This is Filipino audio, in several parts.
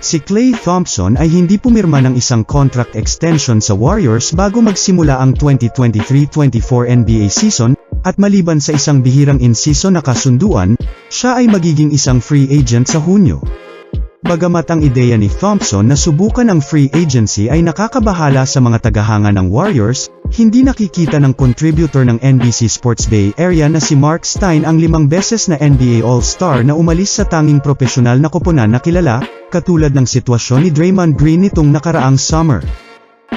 Si Klay Thompson ay hindi pumirma ng isang contract extension sa Warriors bago magsimula ang 2023-24 NBA season, at maliban sa isang bihirang in-season na kasunduan, siya ay magiging isang free agent sa Hunyo. Bagamat ang ideya ni Thompson na subukan ang free agency ay nakakabahala sa mga tagahanga ng Warriors, hindi nakikita ng contributor ng NBC Sports Bay Area na si Mark Stein ang 5 beses na NBA All-Star na umalis sa tanging profesional na koponan na kilala, katulad ng sitwasyon ni Draymond Green nitong nakaraang summer.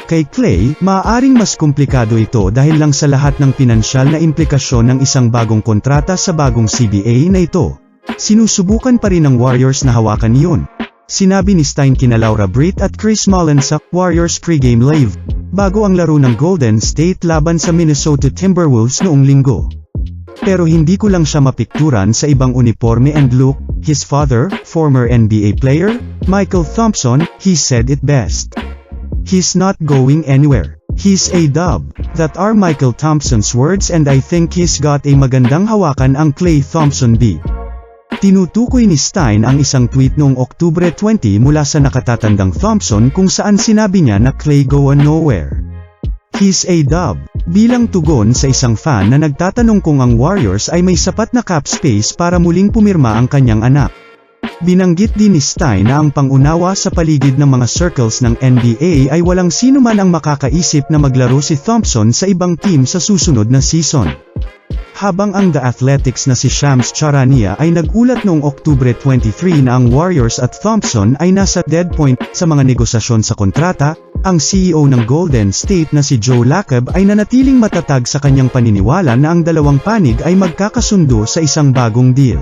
Kay Klay, maaaring mas komplikado ito dahil lang sa lahat ng pinansyal na implikasyon ng isang bagong kontrata sa bagong CBA na ito. Sinusubukan pa rin ng Warriors na hawakan iyon. Sinabi ni Stein kina Laura Britt at Chris Mullin sa Warriors pregame live, bago ang laro ng Golden State laban sa Minnesota Timberwolves noong linggo. Pero hindi ko lang siya mapikturan sa ibang uniforme and look, his father, former NBA player, Michael Thompson, he said it best. He's not going anywhere. He's a dub. That are Michael Thompson's words and I think he's got a magandang hawakan ang Klay Thompson B. Tinutukoy ni Stein ang isang tweet noong Oktubre 20 mula sa nakatatandang Thompson kung saan sinabi niya na Klay go nowhere. He's a dub. Bilang tugon sa isang fan na nagtatanong kung ang Warriors ay may sapat na cap space para muling pumirma ang kanyang anak. Binanggit din ni Stein na ang pangunawa sa paligid ng mga circles ng NBA ay walang sino man ang makakaisip na maglaro si Thompson sa ibang team sa susunod na season. Habang ang The Athletics na si Shams Charania ay nagulat noong Oktubre 23 na ang Warriors at Thompson ay nasa dead point sa mga negosasyon sa kontrata, ang CEO ng Golden State na si Joe Lacob ay nanatiling matatag sa kanyang paniniwala na ang dalawang panig ay magkakasundo sa isang bagong deal.